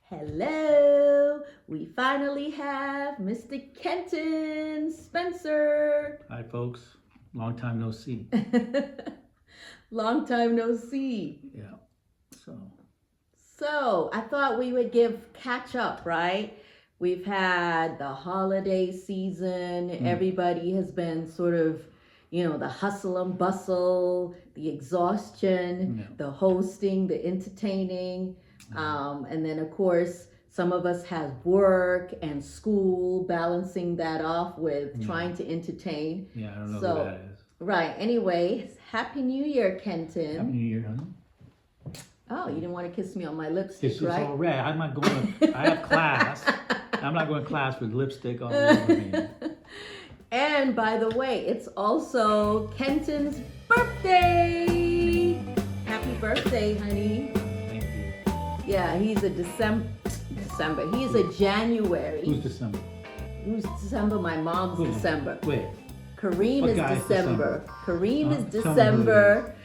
Hello, we finally have Mr. Kenton Spencer. Hi, folks. Long time no see. Long time no see. Yeah. So I thought we would catch up, right? We've had the holiday season. Everybody has been sort of, the hustle and bustle, the exhaustion, the hosting, the entertaining. And then, of course, some of us have work and school, balancing that off with trying to entertain. Yeah, I don't know who that is. Right. Anyway, Happy New Year, Kenton. Happy New Year, honey. Oh, you didn't want to kiss me on my lipstick, It's right? all red. I'm not going to, I have class. I'm not going to class with lipstick all over me. And by the way, it's also Kenton's birthday. Happy birthday, honey. Thank you. Yeah, he's a December. He's a January. Who's December? Who's December? My mom's December. Wait. Kareem What is guy is December. Kareem is Tell me who December.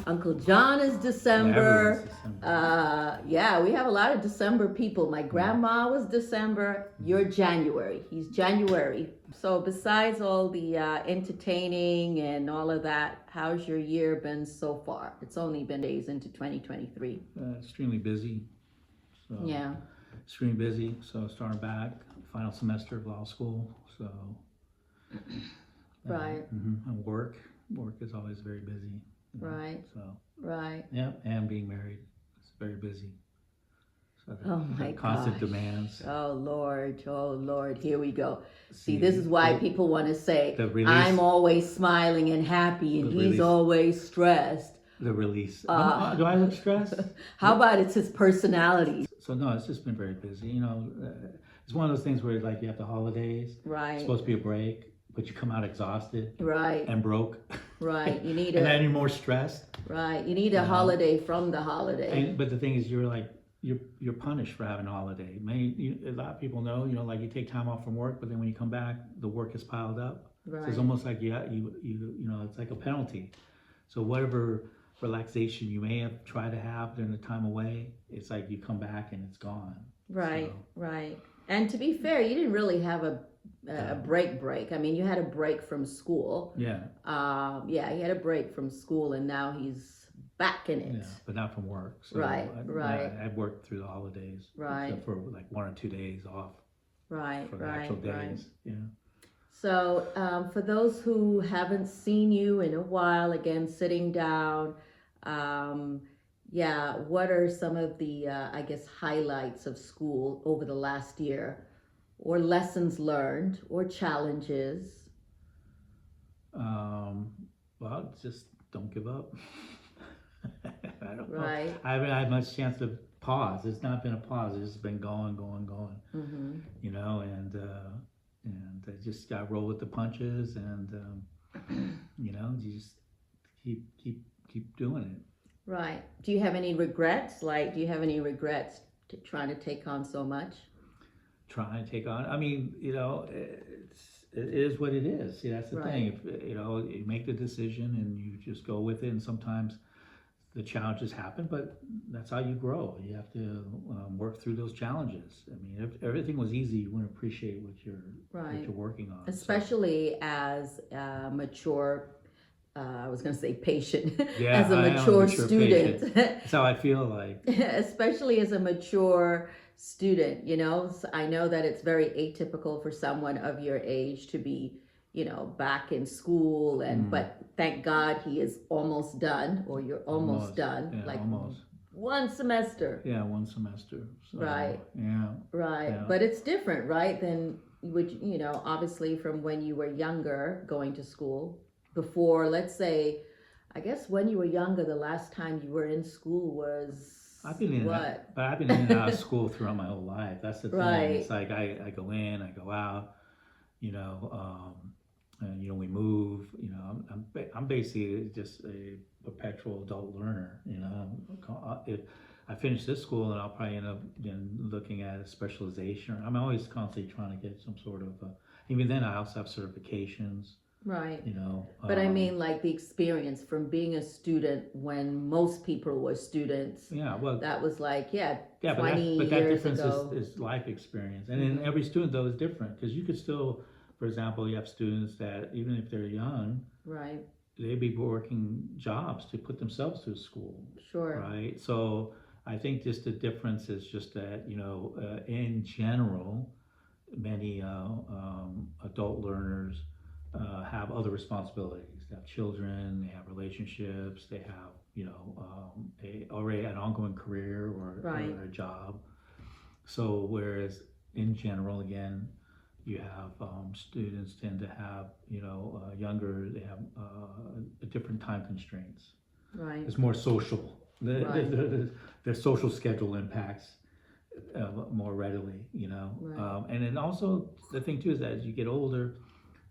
Uncle John is December. Everyone's December. Yeah, we have a lot of December people. My grandma was December. You're January. He's January. So besides all the entertaining and all of that, how's your year been so far? It's only been days into 2023. Extremely busy. So, Yeah. Extremely busy. So starting back, final semester of law school. So. Right. And work is always very busy. Right. So. Right. Yeah, and being married, it's very busy. So Oh my constant gosh. demands. Oh Lord, here we go. See, this is why people want to say, I'm always smiling and happy and he's always stressed. The release. Do I look stressed? How about it's his personality? So no, it's just been very busy. It's one of those things where like you have the holidays. Right. It's supposed to be a break, but you come out exhausted. Right. And broke. Right. You need and then you're more stressed. Right. You need a holiday from the holiday. But the thing is, you're punished for having a holiday. A lot of people know, like you take time off from work, but then when you come back, the work is piled up. Right. So it's almost like it's like a penalty. So whatever relaxation you may have tried to have during the time away, it's like you come back and it's gone. Right. Right. And to be fair, you didn't really have a break. I mean, you had a break from school. Yeah. He had a break from school, and now he's back in it. Yeah, but not from work. So right. I worked through the holidays. Right. Except for like 1 or 2 days off. Right. For the actual days. Right. Yeah. So for those who haven't seen you in a while, again, sitting down, what are some of the, highlights of school over the last year, or lessons learned, or challenges? Well, just don't give up. I don't know. Right. I haven't had much chance to pause. It's not been a pause. It's just been going. And I just got to roll with the punches, and you just keep doing it. Right. Do you have any regrets? Do you have any regrets to trying to take on so much? Trying to take on. I mean, it is what it is. See, that's the thing. If you make the decision and you just go with it, and sometimes the challenges happen, but that's how you grow. You have to work through those challenges. I mean, if everything was easy, you wouldn't appreciate what you're working on. Especially as a mature, I was going to say patient, yeah, as a mature student. That's how I feel like. Especially as a mature student, So I know that it's very atypical for someone of your age to be, back in school, but thank God he is almost done, or you're almost done. Yeah, almost. One semester. Yeah, one semester. So, right. Yeah. Right. Yeah. But it's different, right? Than obviously from when you were younger going to school. Before, let's say, I guess when you were younger, the last time you were in school was I've been in and out of school throughout my whole life. That's the thing. Right. It's like I go in, I go out, and we move. I'm basically just a perpetual adult learner. If I finish this school, and I'll probably end up looking at a specialization. I'm always constantly trying to get some sort of. Even then, I also have certifications. Right. you know. But I mean, like the experience from being a student when most people were students. Yeah, well, That was like, yeah, yeah, 20 but that years difference ago. is life experience, and then every student though is different because you could still, for example, you have students that even if they're young, Right. they be working jobs to put themselves through school, Sure. right? So I think just the difference is just that in general, many adult learners have other responsibilities. They have children, they have relationships, they have already an ongoing career Right. or a job. So whereas in general, again, you have students tend to have younger, they have different time constraints. Right. It's more social. Right. Their social schedule impacts more readily, Right. and then also the thing too is that as you get older,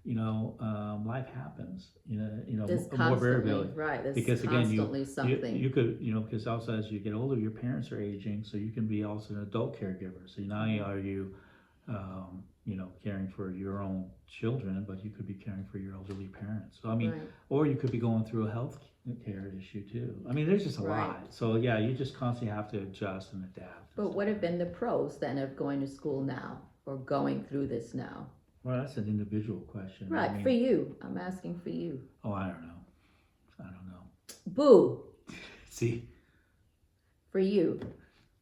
life happens. There's More constantly, variability. right, there's Because again, constantly something. you could, because also as you get older, your parents are aging, so you can be also an adult caregiver. So not only are you, caring for your own children, but you could be caring for your elderly parents. So I mean, Right. or you could be going through a health care issue too. I mean, there's just a Right. lot. So yeah, you just constantly have to adjust and adapt. But what have been the pros then of going to school now or going through this now? Well, that's an individual question. Right, I mean, for you. I'm asking for you. oh, I don't know. I don't know. Boo, See, for you.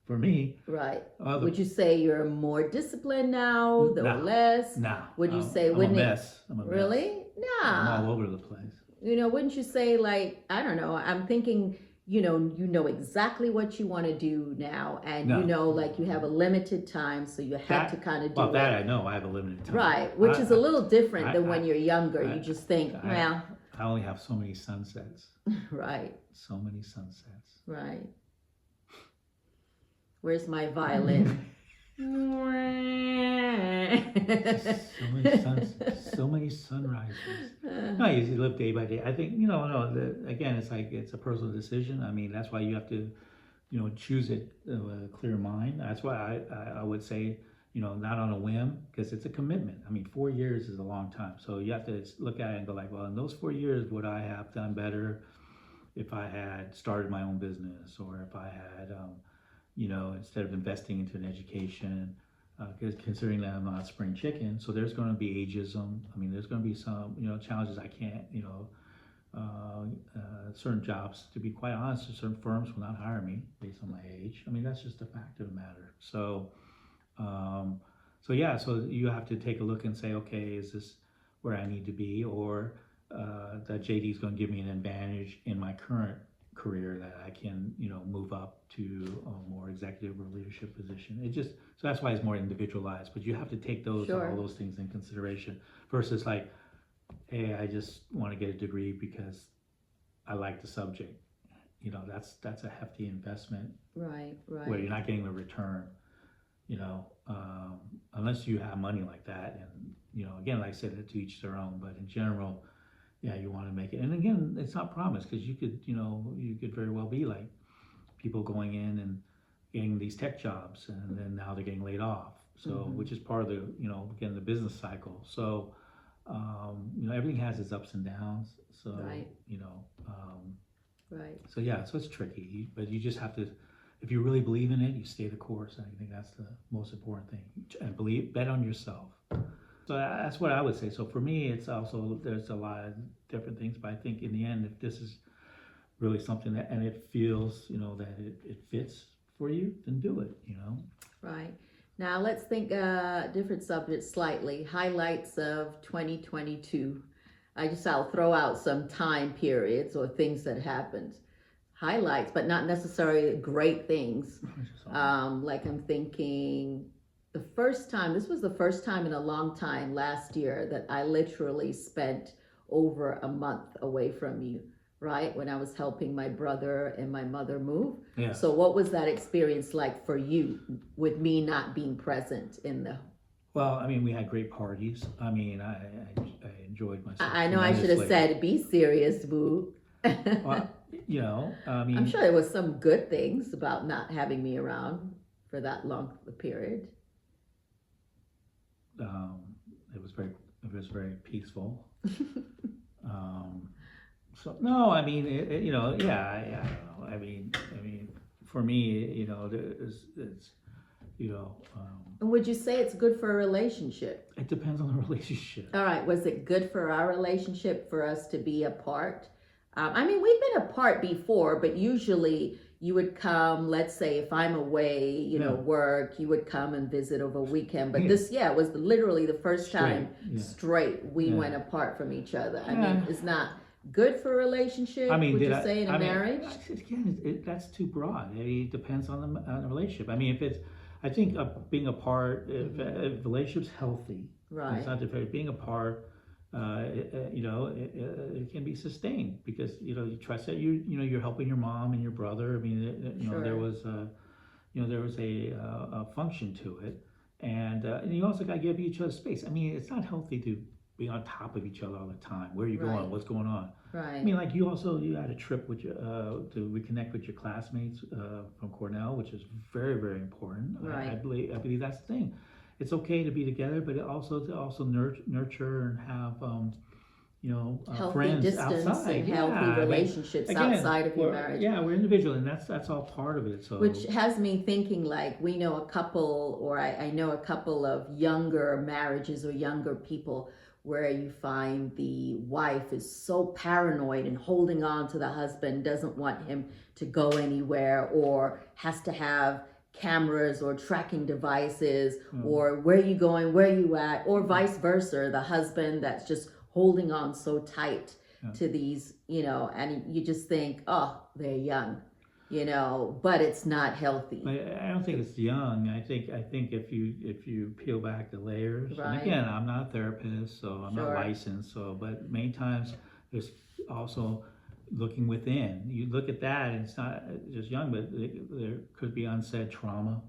for me, Right. the- Would you say you're more disciplined now, or No. less? nah. Would you say, I'm wouldn't a it- mess. I'm a mess. Really? I'm Nah. all over the place. Wouldn't you say like, I don't know, I'm thinking, you know exactly what you want to do now, and No. like you have a limited time, so you have to kind of do Well, that it. I know. I have a limited time. Right, which is a little different than I- when you're younger. I- You just think, I- well, I only have so many sunsets. right, So many sunsets. right. Where's my violin? So many sunsets. So many sunrises. No, you live day by day. I think again, it's a personal decision. I mean, that's why you have to, choose it with a clear mind. That's why I would say, not on a whim, because it's a commitment. I mean, 4 years is a long time. So you have to look at it and go like, well, in those 4 years, would I have done better if I had started my own business, or if I had, instead of investing into an education, because considering that I'm not a spring chicken, so there's going to be ageism. I mean, there's going to be some, challenges. I can't, certain jobs, to be quite honest, certain firms will not hire me based on my age. I mean, that's just a fact of the matter. So, so you have to take a look and say, okay, is this where I need to be, or that JD is going to give me an advantage in my current career that I can, move up to a more executive or leadership position. So that's why it's more individualized, but you have to take all those things in consideration versus like, hey, I just want to get a degree because I like the subject. That's a hefty investment. Right. Where you're not getting the return, unless you have money like that. And, again, like I said, to each their own, but in general, yeah, you want to make it. And again, it's not promised, because you could very well be like people going in and getting these tech jobs, and then now they're getting laid off. So, which is part of the, again, the business cycle. So, everything has its ups and downs. So, Right. Right. So yeah, so it's tricky, but you just have to, if you really believe in it, you stay the course. I think that's the most important thing. And bet on yourself. So that's what I would say. So for me, it's also, there's a lot of different things, but I think in the end, if this is really something that, and it feels, that it fits for you, then do it, Right. Now let's think different subject slightly. Highlights of 2022. I'll throw out some time periods or things that happened. Highlights, but not necessarily great things. Like I'm thinking this was the first time in a long time last year that I literally spent over a month away from you, right? When I was helping my brother and my mother move. Yeah. So what was that experience like for you with me not being present in the... Well, I mean, we had great parties. I mean, I enjoyed myself. I know I should have said, be serious, boo. Well, I mean, I'm sure there was some good things about not having me around for that long a period. It it was very peaceful. So no, I mean, you know, yeah, I don't know. I mean, for me, you know, it's you know, And would you say it's good for a relationship? it depends on the relationship. All right, was it good for our relationship for us to be apart? I mean, we've been apart before, but usually you would come, let's say if I'm away, you know, work, you would come and visit over a weekend. But this, it was literally the first time straight we went apart from each other. I mean, it's not good for a relationship, I mean, would you say, in a marriage? Again, that's too broad. I mean, it depends on the relationship. I mean, if it's, I think being apart, if a relationship's healthy, Right. it's not different. Being apart, you know, it can be sustained because you know you trust that you know you're helping your mom and your brother. I mean, you know, there was a function to it, and you also got to give each other space. I mean, it's not healthy to be on top of each other all the time. Where are you going? What's going on? Right. I mean, like you had a trip with to reconnect with your classmates from Cornell, which is very, very important. Right. I believe that's the thing. It's okay to be together, but it also nurture and have you know healthy friends distance outside, and healthy relationships outside of your marriage. Yeah, we're individual, and that's all part of it. So which has me thinking, like, we know a couple, or I know a couple of younger marriages or younger people where you find the wife is so paranoid and holding on to the husband, doesn't want him to go anywhere, or has to have cameras or tracking devices, or where you going, where you at, or vice versa, the husband that's just holding on so tight to these, you know, and you just think, oh, they're young, you know, but it's not healthy. I don't think it's young. I think if you peel back the layers, Right. and again, I'm not a therapist, so I'm not licensed, so but many times there's also looking within. You look at that, and it's not just young, but there could be unsaid trauma,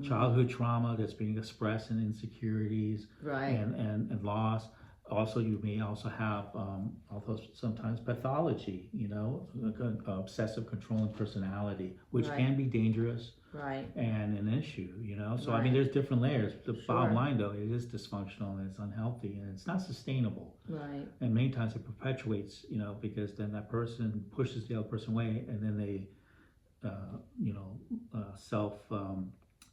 childhood trauma that's being expressed in insecurities, Right. and loss. Also, you may also have although sometimes pathology, you know, obsessive controlling personality, which can be dangerous, Right. and an issue, you know. So I Right. mean, there's different layers. The bottom line, though, it is dysfunctional and it's unhealthy and it's not sustainable. Right. And many times it perpetuates, you know, because then that person pushes the other person away, and then they, you know,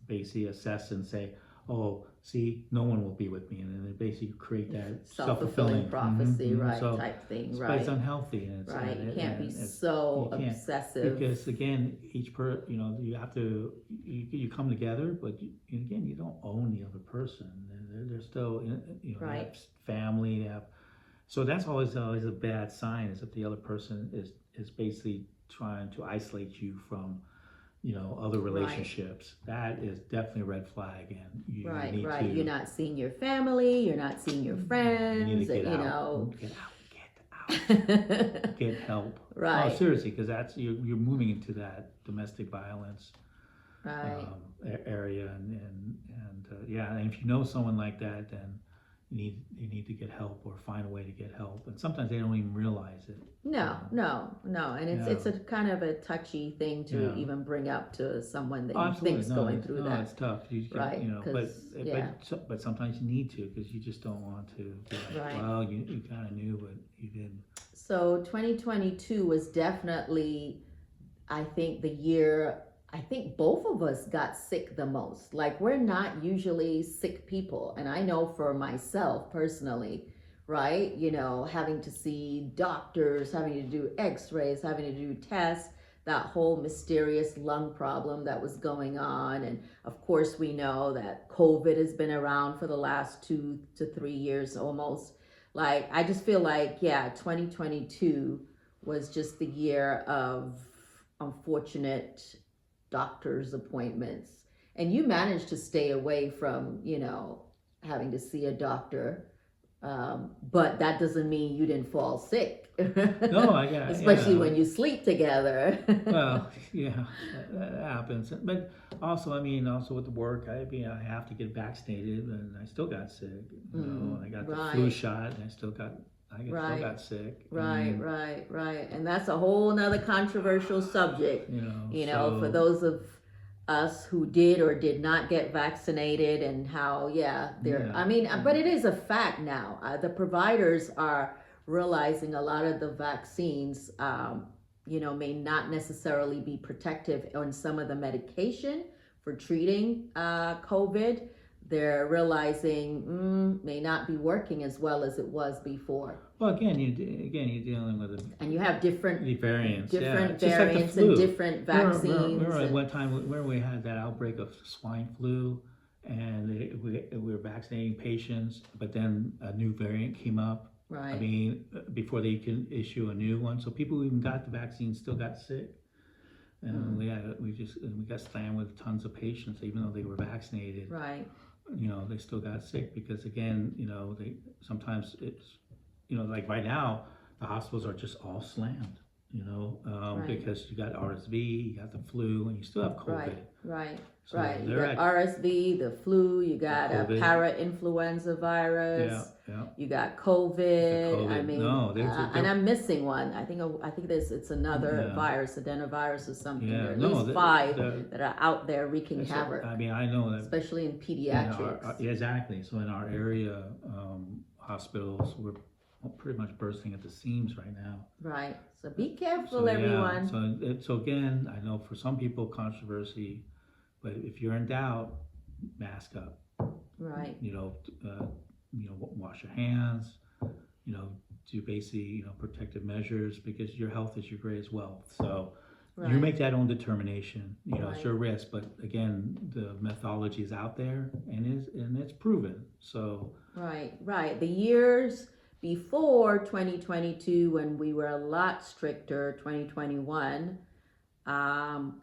basically assess and say, oh, see, no one will be with me, and then they basically create that self-fulfilling prophecy, right, so, type thing, but right. it's unhealthy, and it's, right, you can't be it's, so you can't, obsessive. because again, you know, you have to, you come together, but again, you don't own the other person. They're still, you know, they have family, they have, so that's always a bad sign, is if the other person is basically trying to isolate you from, you know, other relationships. That is definitely a red flag, and you need to, you're not seeing your family, you're not seeing your friends, you need to get out, know. get help. Right. Oh, seriously, because that's you're moving into that domestic violence area, and yeah, and if you know someone like that, then you need to get help or find a way to get help, and sometimes they don't even realize it. No, and it's a kind of a touchy thing to even bring up to someone that you think's going through that. It's tough, right? You know, but sometimes you need to, because you just don't want to be like, well, you kind of knew, but you didn't. So 2022 was definitely, I think, the year. I think both of us got sick the most. Like, we're not usually sick people. And I know for myself personally, right? You know, having to see doctors, having to do x-rays, having to do tests, that whole mysterious lung problem that was going on. And of course, we know that COVID has been around for the last 2 to 3 years almost. Like, I just feel like, 2022 was just the year of unfortunate doctor's appointments, and you managed to stay away from, you know, having to see a doctor, but that doesn't mean you didn't fall sick. No, I got especially when you sleep together. Well, yeah, that happens. But also, I mean, also with the work, I have to get vaccinated, and I still got sick. You know, I got the flu shot, and I still got sick. Right. And that's a whole nother controversial subject. You know, for those of us who did or did not get vaccinated and how, I mean, but it is a fact now. The providers are realizing a lot of the vaccines, may not necessarily be protective on some of the medication for treating COVID. They're realizing may not be working as well as it was before. Well, again, you're dealing with and you have different variants, different yeah. variants Like and different vaccines. Remember at one time where we had that outbreak of swine flu, and we were vaccinating patients, but then a new variant came up. Right. I mean, before they can issue a new one, so people who even got the vaccine still got sick, and we got slammed with tons of patients, even though they were vaccinated. Right. They still got sick because, again, they sometimes it's, like right now, the hospitals are just all slammed, Right. because you got RSV, you got the flu, and you still have COVID. Right. So Right. You they're got RSV, the flu, you got a COVID. para-influenza virus. Yeah. You got COVID. COVID. I mean, No, and I'm missing one. I think it's another virus, adenovirus or something. Yeah. There are at No, least five that are out there wreaking havoc. I mean, I know that, especially in pediatrics. exactly. So in our area, hospitals, we're pretty much bursting at the seams right now. Right. So be careful, everyone. So again, I know for some people controversy, but if you're in doubt, mask up. Right. Wash your hands. Do basically protective measures, because your health is your greatest wealth. So you make that own determination. It's your risk, but again, the methodology is out there and it's proven. So right. The years before 2022, when we were a lot stricter, 2021,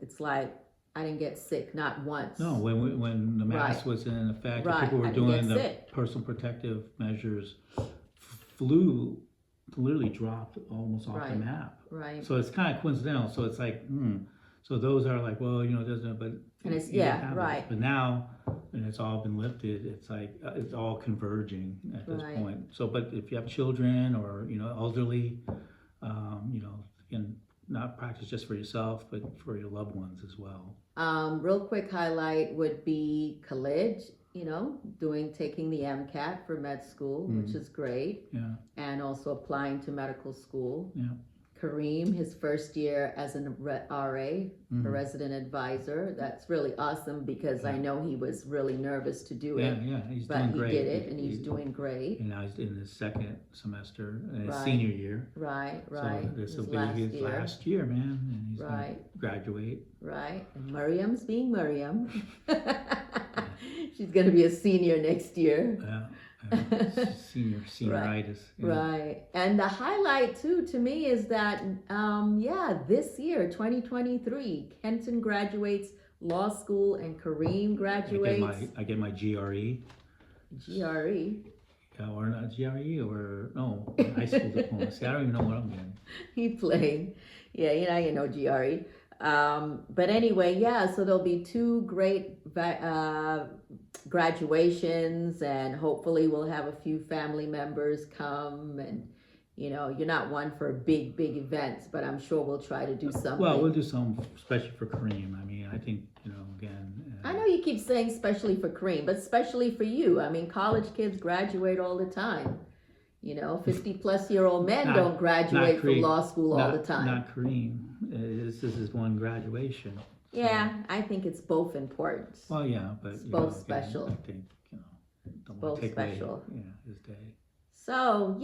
it's like I didn't get sick, not once. No, when the mask was in effect, people were doing the personal protective measures, flu literally dropped almost off the map. Right. So it's kind of coincidental. So it's like, so those are like, well, it doesn't, but and it's it. But now, and it's all been lifted, it's like it's all converging at this point. So, but if you have children or elderly, again, not practice just for yourself, but for your loved ones as well. Real quick highlight would be college, taking the MCAT for med school, which is great. Yeah. And also applying to medical school. Yeah. Kareem, his first year as an RA, a resident advisor. That's really awesome because I know he was really nervous to do it. Yeah, he's but doing great. But he did it, and he's doing great. And now he's in his second semester, his senior year. Right. So this will be his last year, man, and he's going to graduate. Right. And Miriam's being Miriam. She's going to be a senior next year. Yeah. Senioritis. Right. And the highlight too to me is that this year 2023 Kenton graduates law school and Kareem graduates. I get my GRE. Or not GRE or no high school diploma. See, I don't even know what I'm getting. He played. Yeah, you know GRE. But anyway, so there'll be two great graduations, and hopefully we'll have a few family members come, and you're not one for big events, but I'm sure we'll try to do something. Well, we'll do something especially for Kareem. I mean, I think again, I know you keep saying especially for Kareem, but especially for you. I mean, college kids graduate all the time. 50-plus-year-old men don't graduate from law school all the time. Not Kareem. This is his one graduation. So. Yeah, I think it's both important. Well, yeah, but it's both special. I think don't both want to take special. away, his day. So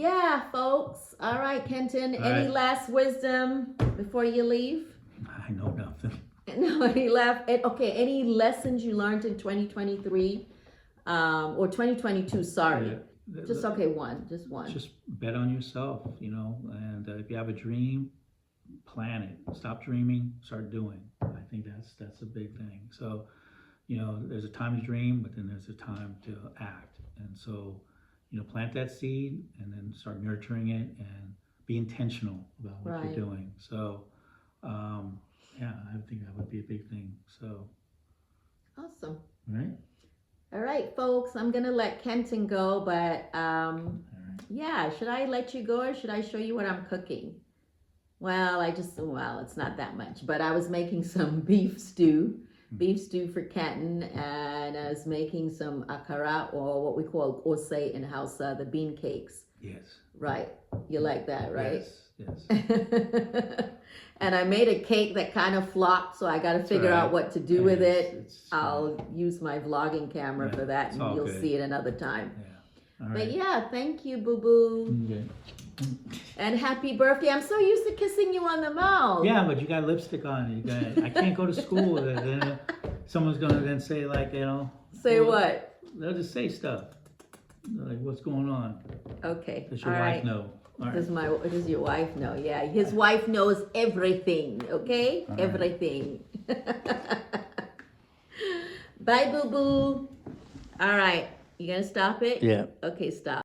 folks. All right, Kenton. Any last wisdom before you leave? I know nothing. No, any lessons you learned in 2023 or 2022? Sorry. Just one. Just bet on yourself, and if you have a dream, plan it. Stop dreaming, start doing. I think that's a big thing. So, there's a time to dream, but then there's a time to act. And so, plant that seed and then start nurturing it and be intentional about what you're doing. So, I think that would be a big thing. So, awesome. All right, folks, I'm going to let Kenton go, but should I let you go or should I show you what I'm cooking? Well, it's not that much, but I was making some beef stew beef stew for Kenton, and I was making some akara, or what we call ose in Hausa, the bean cakes. Yes. Right. You like that, right? Yes. And I made a cake that kind of flopped, so I got to figure out what to do with it. I'll use my vlogging camera for that, and you'll see it another time. Yeah. All But right. yeah, thank you, Boo Boo. Okay. And happy birthday. I'm so used to kissing you on the mouth. Yeah, but you got lipstick on. I can't go to school with it. Then someone's gonna then say like, Say what? They'll just say stuff. Like, what's going on? Okay. Does your All wife right. know? All right. Does your wife know? Yeah, his wife knows everything. Okay, All right. everything. Bye, Boo Boo. All right, you gonna stop it? Yeah. Okay, stop.